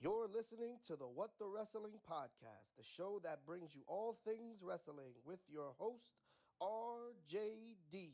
You're listening to the What the Wrestling Podcast, the show that brings you all things wrestling with your host, RJD.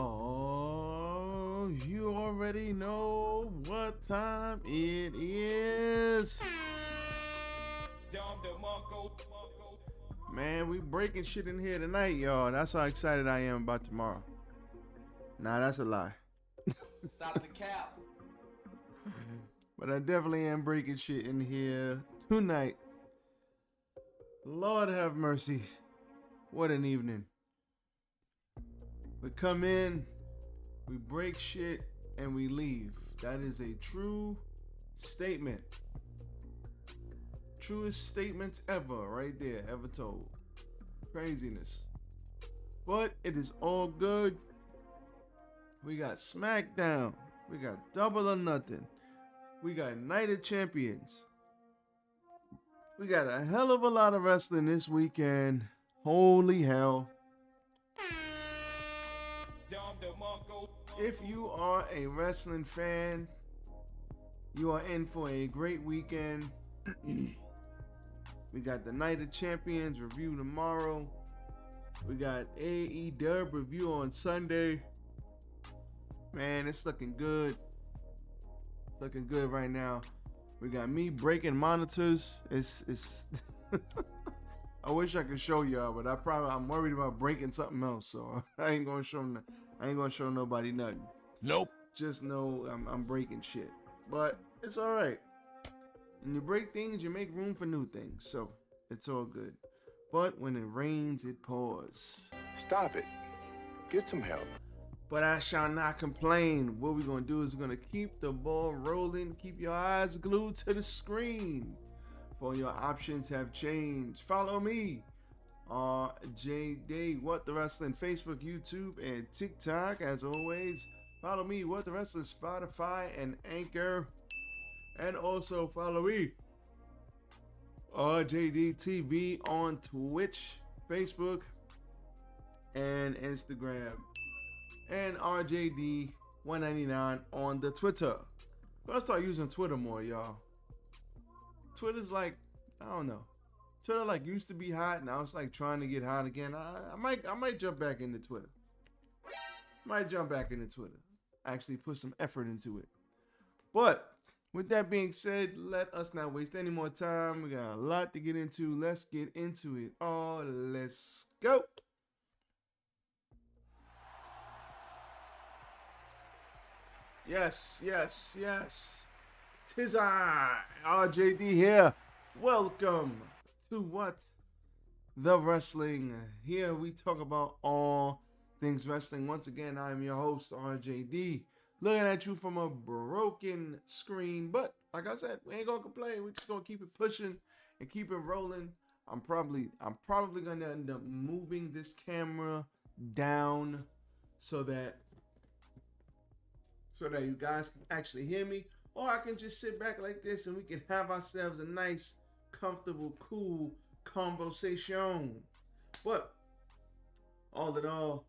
Oh, you already know what time it is. Man, we breaking shit in here tonight, y'all. That's how excited I am about tomorrow. Nah, that's a lie. Stop the cap. But I definitely am breaking shit in here tonight. Lord have mercy. What an evening. We come in, we break shit, and we leave. That is a true statement. Truest statements ever, right there, ever told. Craziness. But it is all good. We got Smackdown. We got Double or Nothing. We got Night of Champions. We got a hell of a lot of wrestling this weekend. Holy hell. If you are a wrestling fan, you are in for a great weekend. We got the Night of Champions review tomorrow. We got AEW review on Sunday. Man, it's looking good. It's looking good right now. We got me breaking monitors. It's I wish I could show y'all, but I'm worried about breaking something else, so I ain't gonna show nobody nothing. Nope. Just know I'm breaking shit. But it's alright. When you break things, you make room for new things. So it's all good. But when it rains, it pours. Stop it. Get some help. But I shall not complain. What we're going to do is we're going to keep the ball rolling. Keep your eyes glued to the screen. For your options have changed. Follow me. RJD, What the Wrestling, Facebook, YouTube, and TikTok. As always, follow me, What the Wrestling, Spotify, and Anchor. And also follow me, RJD TV, on Twitch, Facebook, and Instagram. And RJD199 on the Twitter. Gotta start using Twitter more, y'all. Twitter's like, I don't know. Twitter like used to be hot, now it's like trying to get hot again. I might jump back into Twitter. Actually put some effort into it. But with that being said, let us not waste any more time. We got a lot to get into. Let's get into it. Oh, let's go. Yes. Tis I, RJD here. Welcome to What the Wrestling. Here we talk about all things wrestling. Once again, I'm your host, RJD. Looking at you from a broken screen. But like I said, we ain't gonna complain. We're just gonna keep it pushing and keep it rolling. I'm probably gonna end up moving this camera down so that you guys can actually hear me. Or I can just sit back like this and we can have ourselves a nice, comfortable, cool conversation. But all in all,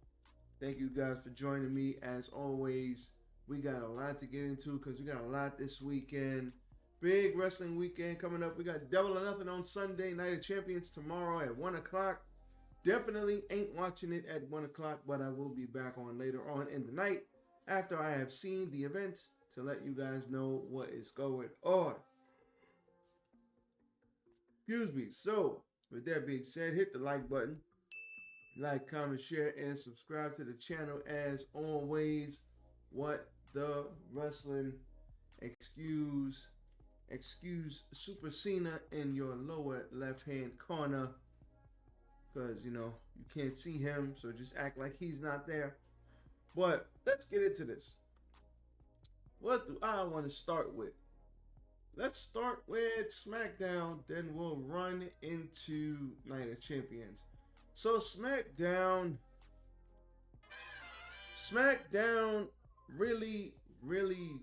thank you guys for joining me. As always, we got a lot to get into because we got a lot this weekend. Big wrestling weekend coming up. We got Double or Nothing on Sunday, Night of Champions tomorrow at 1 o'clock. Definitely ain't watching it at 1 o'clock, but I will be back on later on in the night after I have seen the event to let you guys know what is going on. Excuse me. So, with that being said, hit the like button. Like, comment, share, and subscribe to the channel. As always, What the Wrestling. Excuse excuse Super Cena in your lower left-hand corner because, you can't see him, so just act like he's not there. But let's get into this. What do I want to start with? Let's start with SmackDown, then we'll run into Night of Champions. So SmackDown, really, really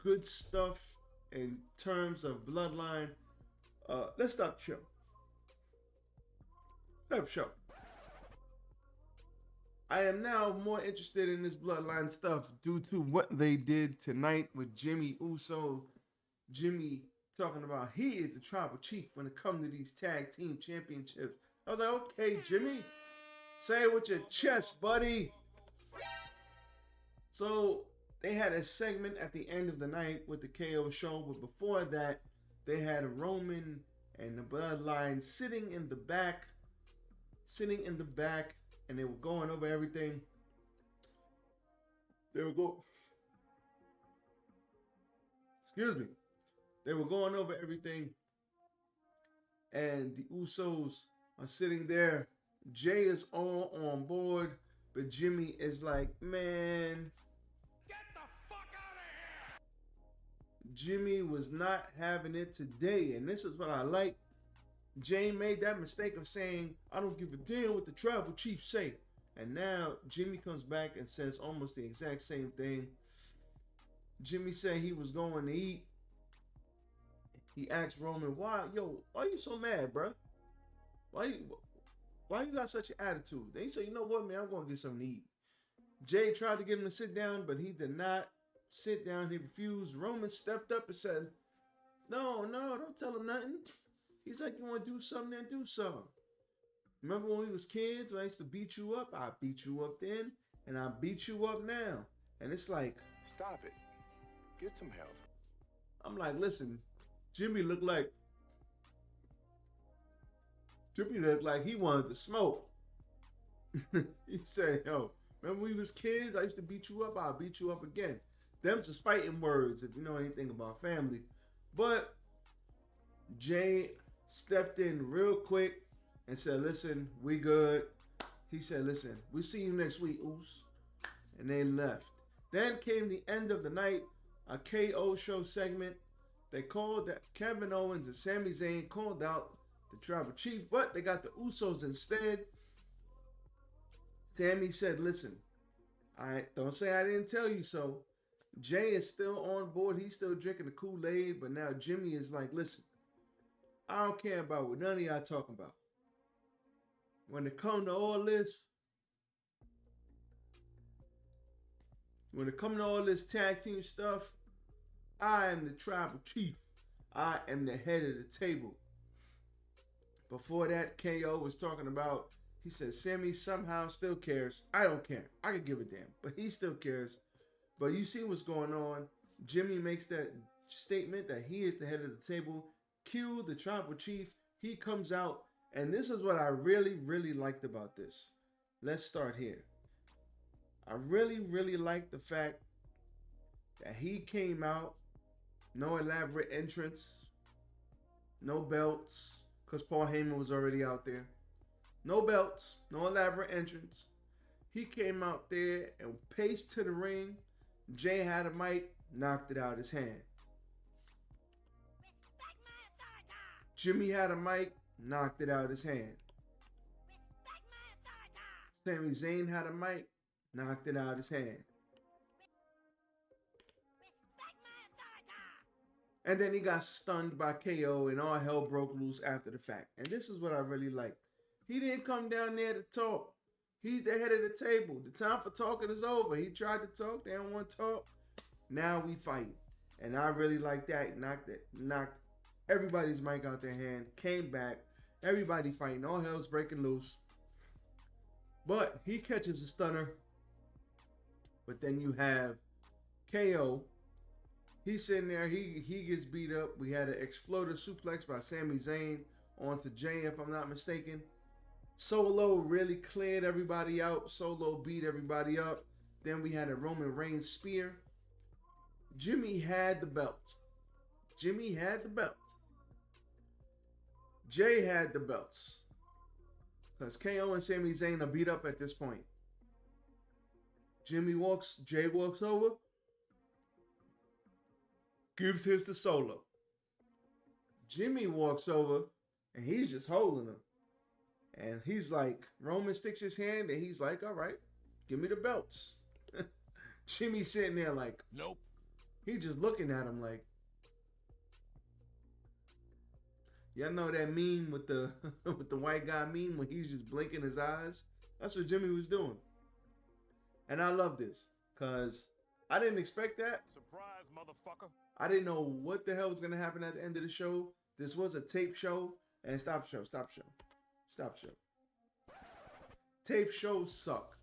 good stuff in terms of Bloodline. Let's start the show. Start the show. I am now more interested in this Bloodline stuff due to what they did tonight with Jimmy Uso. Jimmy talking about he is the tribal chief when it comes to these tag team championships. I was like, okay, Jimmy, say it with your chest, buddy. So they had a segment at the end of the night with the KO show, but before that, they had Roman and the Bloodline sitting in the back, and they were going over everything. They were going over everything, and the Usos are sitting there. Jay is all on board, but Jimmy is like, man, Get the fuck out of here! Jimmy was not having it today, and this is what I like. Jay made that mistake of saying, I don't give a damn what the tribal chief say. And now Jimmy comes back and says almost the exact same thing. Jimmy said he was going to eat. He asked Roman, why you so mad, bro? Why you got such an attitude? Then he said, you know what, man, I'm going to get something to eat. Jay tried to get him to sit down, but he did not sit down. He refused. Roman stepped up and said, no, don't tell him nothing. He's like, you want to do something, then do something. Remember when we was kids, when I used to beat you up? I beat you up then, and I beat you up now. And it's like, Stop it. Get some help. I'm like, listen, Jimmy looked like he wanted to smoke. He said, yo, remember when we was kids? I used to beat you up. I'll beat you up again. Them's just fighting words, if you know anything about family. But Jay stepped in real quick and said, listen, we good. He said, listen, we'll see you next week, Oos. And they left. Then came the end of the night, a KO show segment. They called that Kevin Owens and Sami Zayn called out the tribal chief, but they got the Usos instead. Sami said, listen, don't say I didn't tell you so. Jay is still on board. He's still drinking the Kool-Aid, but now Jimmy is like, listen, I don't care about what none of y'all talking about. When it comes to all this, tag team stuff, I am the tribal chief. I am the head of the table. Before that, KO was talking about, he said, Sammy somehow still cares. I don't care. I could give a damn, but he still cares. But you see what's going on. Jimmy makes that statement that he is the head of the table. Q, the tribal chief, he comes out. And this is what I really, really liked about this. Let's start here. I really, really liked the fact that he came out, no elaborate entrance, no belts, because Paul Heyman was already out there. No belts, no elaborate entrance. He came out there and paced to the ring. Jay had a mic, knocked it out of his hand. Jimmy had a mic, knocked it out of his hand. Sami Zayn had a mic, knocked it out of his hand. And then he got stunned by KO and all hell broke loose after the fact. And this is what I really like. He didn't come down there to talk. He's the head of the table. The time for talking is over. He tried to talk. They don't want to talk. Now we fight. And I really like that. Knocked everybody's mic out their hand. Came back. Everybody fighting. All hell's breaking loose. But he catches a stunner. But then you have KO. He's sitting there. He gets beat up. We had an exploder suplex by Sami Zayn onto Jay, if I'm not mistaken. Solo really cleared everybody out. Solo beat everybody up. Then we had a Roman Reigns spear. Jimmy had the belts. Jimmy had the belts. Jay had the belts. Because KO and Sami Zayn are beat up at this point. Jay walks over, gives his to Solo. Jimmy walks over, and he's just holding him. And he's like, Roman sticks his hand, and he's like, all right, give me the belts. Jimmy's sitting there like, Nope. He's just looking at him like, y'all know that meme with the with the white guy meme when he's just blinking his eyes? That's what Jimmy was doing. And I love this because I didn't expect that. Surprise, motherfucker. I didn't know what the hell was going to happen at the end of the show. This was a tape show. And stop show. Tape shows suck.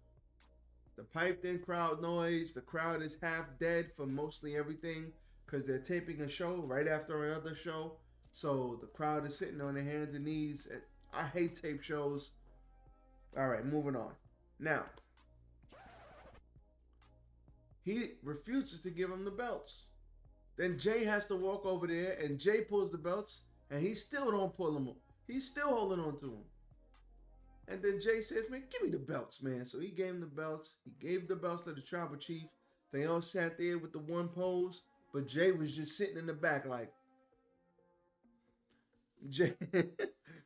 The piped in crowd noise. The crowd is half dead for mostly everything because they're taping a show right after another show. So the crowd is sitting on their hands and knees. I hate tape shows. All right, moving on. Now, he refuses to give him the belts. Then Jay has to walk over there, and Jay pulls the belts, and he still don't pull them. He's still holding on to them. And then Jay says, man, give me the belts, man. So he gave him the belts. He gave the belts to the tribal chief. They all sat there with the one pose, but Jay was just sitting in the back like,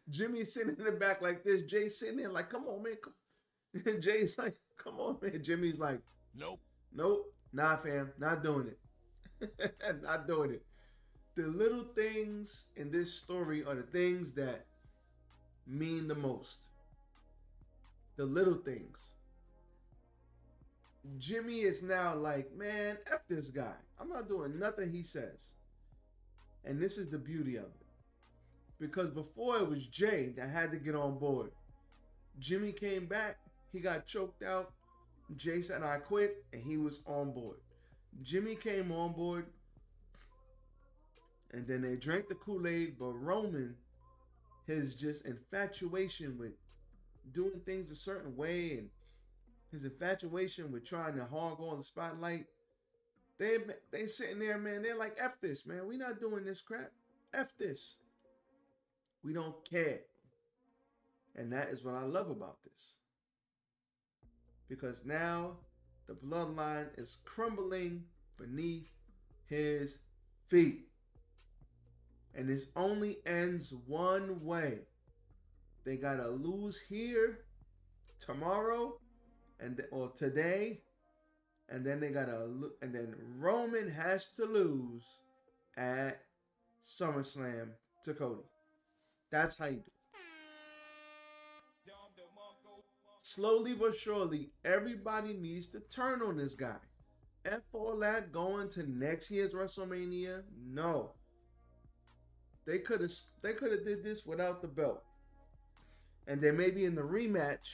Jimmy's sitting in the back like this. Jay's sitting there like, come on, man. And Jay's like, come on, man. Jimmy's like, Nope. Nah, fam. Not doing it. Not doing it. The little things in this story are the things that mean the most. The little things. Jimmy is now like, man, F this guy. I'm not doing nothing he says. And this is the beauty of it. Because before it was Jay that had to get on board. Jimmy came back. He got choked out. Jay said, I quit. And he was on board. Jimmy came on board. And then they drank the Kool-Aid. But Roman, his just infatuation with doing things a certain way and his infatuation with trying to hog all the spotlight, they sitting there, man. They're like, F this, man. We not doing this crap. F this. We don't care. And that is what I love about this. Because now the bloodline is crumbling beneath his feet. And this only ends one way. They gotta lose here tomorrow or today, and then then Roman has to lose at SummerSlam to Cody. That's how you do it. Slowly but surely, everybody needs to turn on this guy. F all that going to next year's WrestleMania. No. They could have did this without the belt. And then maybe in the rematch,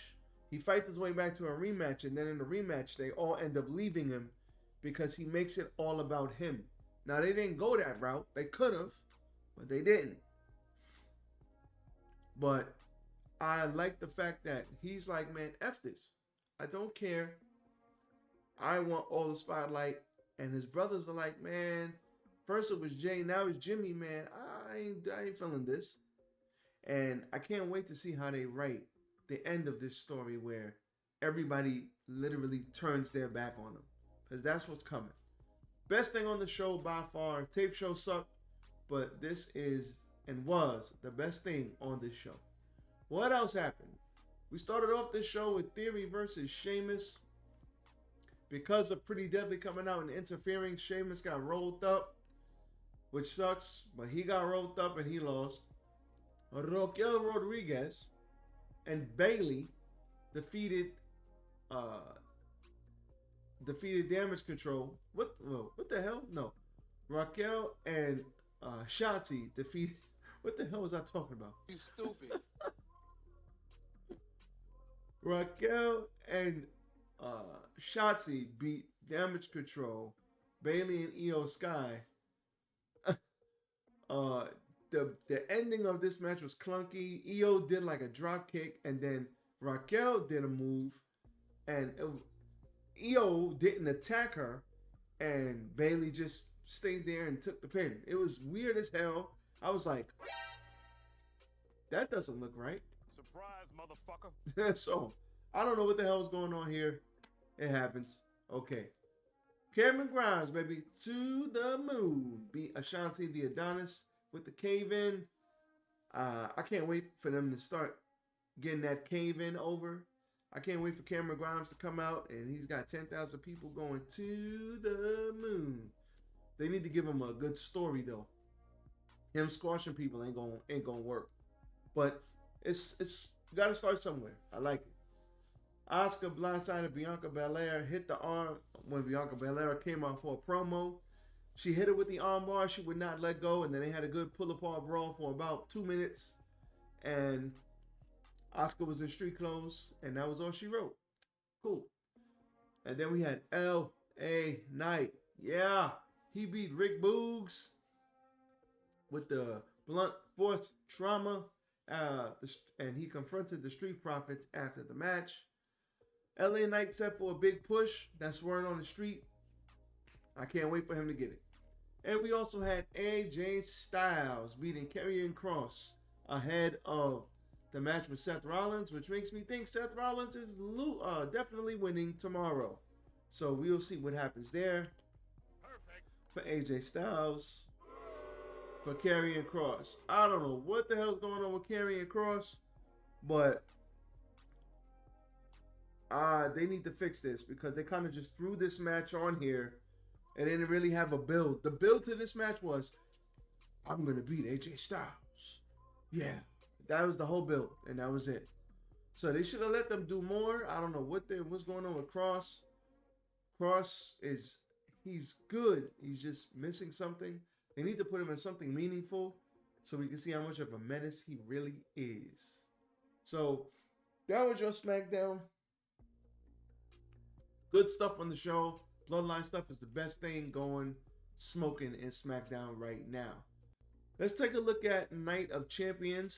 he fights his way back to a rematch. And then in the rematch, they all end up leaving him because he makes it all about him. Now, they didn't go that route. They could have, but they didn't. But I like the fact that he's like, man, F this. I don't care. I want all the spotlight. And his brothers are like, man, first it was Jay, now it's Jimmy, man. I ain't feeling this. And I can't wait to see how they write the end of this story where everybody literally turns their back on them. Because that's what's coming. Best thing on the show by far. Tape show sucked. But this is and was the best thing on this show. What else happened? We started off this show with Theory versus Sheamus. Because of Pretty Deadly coming out and interfering, Sheamus got rolled up. Which sucks. But he got rolled up and he lost. Raquel Rodriguez and Bayley defeated Damage Control. What the hell? No. Raquel and Shotzi defeated. What the hell was I talking about? You stupid. Raquel and Shotzi beat Damage Control, Bayley and Io Sky. The ending of this match was clunky. Io did like a drop kick, and then Raquel did a move, and Io didn't attack her, and Bayley just stayed there and took the pin. It was weird as hell. I was like, that doesn't look right. Surprise, motherfucker. So, I don't know what the hell is going on here. It happens. Okay. Cameron Grimes, baby, to the moon. Beat Ashanti the Adonis with the cave-in. I can't wait for them to start getting that cave-in over. I can't wait for Cameron Grimes to come out, and he's got 10,000 people going to the moon. They need to give him a good story, though. Him squashing people ain't gonna work. But it's got to start somewhere. I like it. Asuka blindsided Bianca Belair, hit the arm when Bianca Belair came out for a promo. She hit her with the arm bar. She would not let go, and then they had a good pull-apart brawl for about 2 minutes. And Asuka was in street clothes, and that was all she wrote. Cool. And then we had L.A. Knight. Yeah, he beat Rick Boogs with the blunt force trauma, and he confronted the Street Profits after the match. L.A. Knight set for a big push. That's word on the street. I can't wait for him to get it. And we also had AJ Styles beating Karrion Kross ahead of the match with Seth Rollins, which makes me think Seth Rollins is definitely winning tomorrow. So we'll see what happens there. Perfect. For AJ Styles. For Karrion Kross. I don't know what the hell's going on with Karrion Kross, but they need to fix this because they kind of just threw this match on here and they didn't really have a build. The build to this match was, I'm going to beat AJ Styles. Yeah. That was the whole build, and that was it. So they should have let them do more. I don't know what's going on with Kross. Kross he's good. He's just missing something. They need to put him in something meaningful so we can see how much of a menace he really is. So that was your SmackDown. Good stuff on the show. Bloodline stuff is the best thing going smoking in SmackDown right now. Let's take a look at Night of Champions.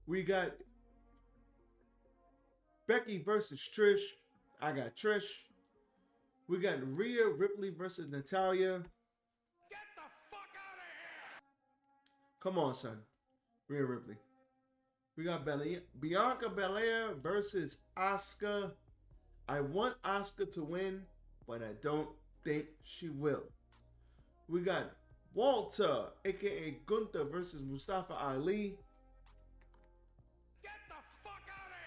We got Becky versus Trish. I got Trish. We got Rhea Ripley versus Natalya. Get the fuck out of here! Come on, son. Rhea Ripley. We got Bianca Belair versus Asuka. I want Asuka to win, but I don't think she will. We got Walter, a.k.a. Gunther versus Mustafa Ali. Get the fuck out of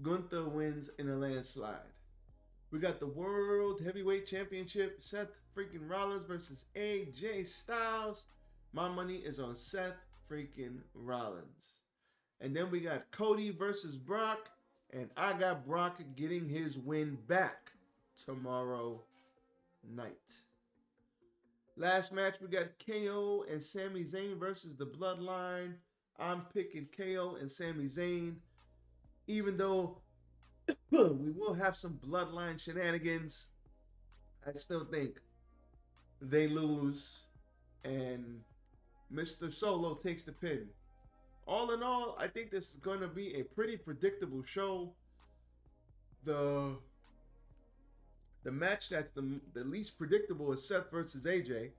here! Gunther wins in a landslide. We got the World Heavyweight Championship. Seth freaking Rollins versus AJ Styles. My money is on Seth freaking Rollins. And then we got Cody versus Brock. And I got Brock getting his win back tomorrow night. Last match, we got KO and Sami Zayn versus the Bloodline. I'm picking KO and Sami Zayn. Even though we will have some Bloodline shenanigans, I still think they lose and Mr. Solo takes the pin. All in all, I think this is going to be a pretty predictable show. The match that's the least predictable is Seth versus AJ.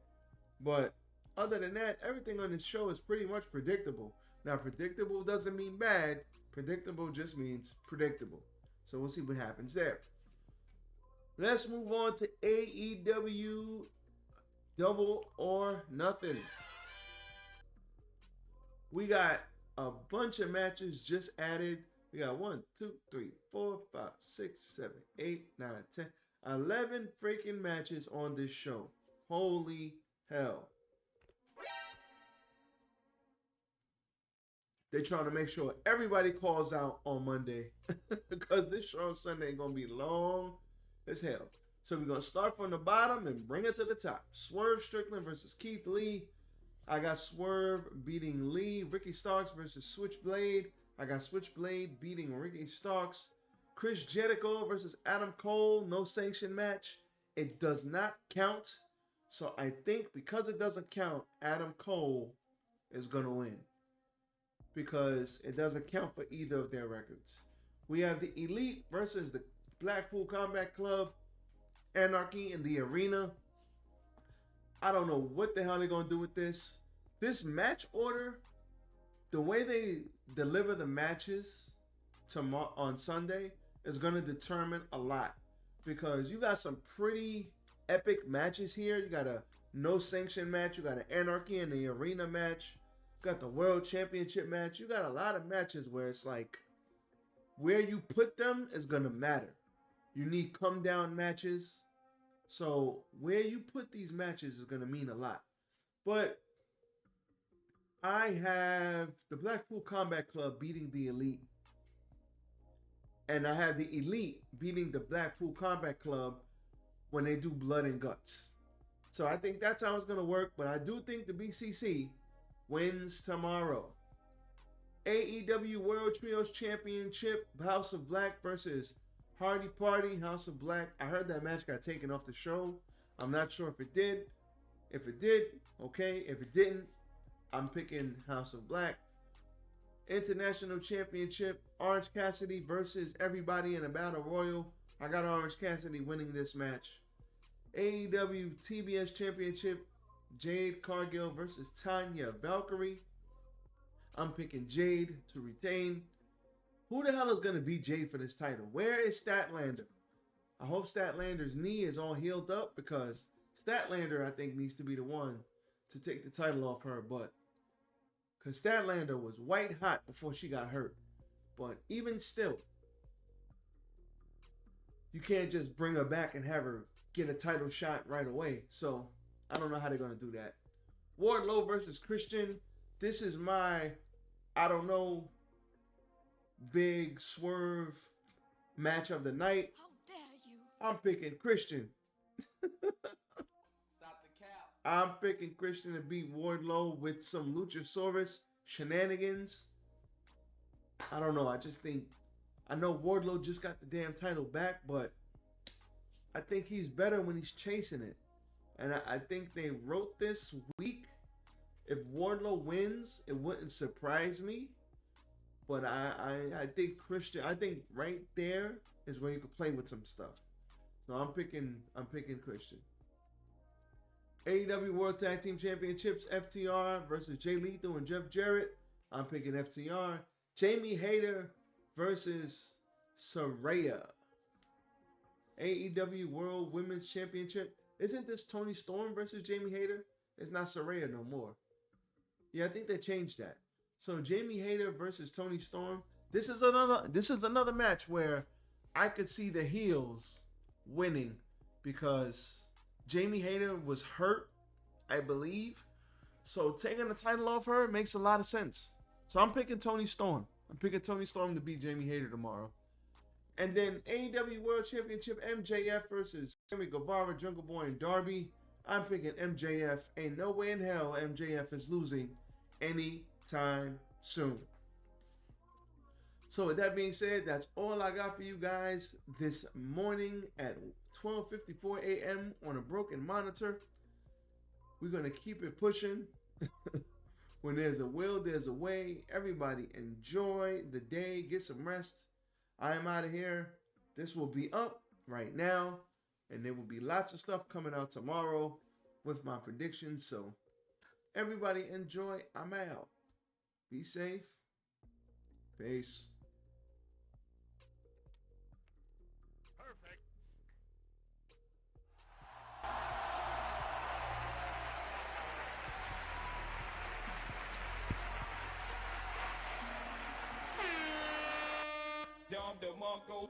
But other than that, everything on this show is pretty much predictable. Now, predictable doesn't mean bad. Predictable just means predictable. So we'll see what happens there. Let's move on to AEW Double or Nothing. We got a bunch of matches just added. We got 1, 2, 3, 4, 5, 6, 7, 8, 9, 10, 11 freaking matches on this show. Holy hell. They're trying to make sure everybody calls out on Monday because this show on Sunday is going to be long as hell. So we're going to start from the bottom and bring it to the top. Swerve Strickland versus Keith Lee. I got Swerve beating Lee. Ricky Starks versus Switchblade. I got Switchblade beating Ricky Starks. Chris Jericho versus Adam Cole. No sanction match. It does not count. So I think because it doesn't count, Adam Cole is going to win. Because it doesn't count for either of their records. We have the Elite versus the Blackpool Combat Club, Anarchy in the Arena. I don't know what the hell they're going to do with this. This match order, the way they deliver the matches tomorrow on Sunday is going to determine a lot. Because you got some pretty epic matches here. You got a no sanction match. You got an Anarchy in the Arena match. You got the World Championship match. You got a lot of matches where it's like, where you put them is going to matter. You need come down matches. So where you put these matches is going to mean a lot. But I have the Blackpool Combat Club beating the Elite. And I have the Elite beating the Blackpool Combat Club when they do Blood and Guts. So I think that's how it's going to work. But I do think the BCC wins tomorrow. AEW World Trios Championship, House of Black versus Hardy Party, House of Black. I heard that match got taken off the show. I'm not sure if it did. If it did, okay. If it didn't, I'm picking House of Black. International Championship, Orange Cassidy versus everybody in a Battle Royal. I got Orange Cassidy winning this match. AEW TBS Championship, Jade Cargill versus Tanya Valkyrie. I'm picking Jade to retain. Who the hell is going to beat Jade for this title? Where is Statlander? I hope Statlander's knee is all healed up, because Statlander, I think, needs to be the one to take the title off her. But because Statlander was white hot before she got hurt. But even still, you can't just bring her back and have her get a title shot right away. So I don't know how they're going to do that. Wardlow versus Christian. This is my, I don't know, big swerve match of the night. How dare you? I'm picking Christian. Stop the cap. I'm picking Christian to beat Wardlow with some Luchasaurus shenanigans. I don't know. I just think, I know Wardlow just got the damn title back, but I think he's better when he's chasing it. And I think they wrote this week. If Wardlow wins, it wouldn't surprise me. But I think Christian, I think right there is where you could play with some stuff. So I'm picking Christian. AEW World Tag Team Championships, FTR versus Jay Lethal and Jeff Jarrett. I'm picking FTR. Jamie Hayter versus Saraya. AEW World Women's Championship. Isn't this Toni Storm versus Jamie Hayter? It's not Saraya no more. Yeah, I think they changed that. So Jamie Hayter versus Toni Storm. This is another match where I could see the heels winning, because Jamie Hayter was hurt, I believe. So taking the title off her makes a lot of sense. So I'm picking Toni Storm. I'm picking Toni Storm to beat Jamie Hayter tomorrow. And then AEW World Championship, MJF versus Sammy Guevara, Jungle Boy, and Darby. I'm picking MJF. Ain't no way in hell MJF is losing anytime soon. So with that being said, that's all I got for you guys this morning at 12:54 a.m. on a broken monitor. We're going to keep it pushing. When there's a will, there's a way. Everybody enjoy the day. Get some rest. I am out of here. This will be up right now. And there will be lots of stuff coming out tomorrow with my predictions. So everybody enjoy. I'm out. Be safe. Peace. Perfect. Dom DeMarco.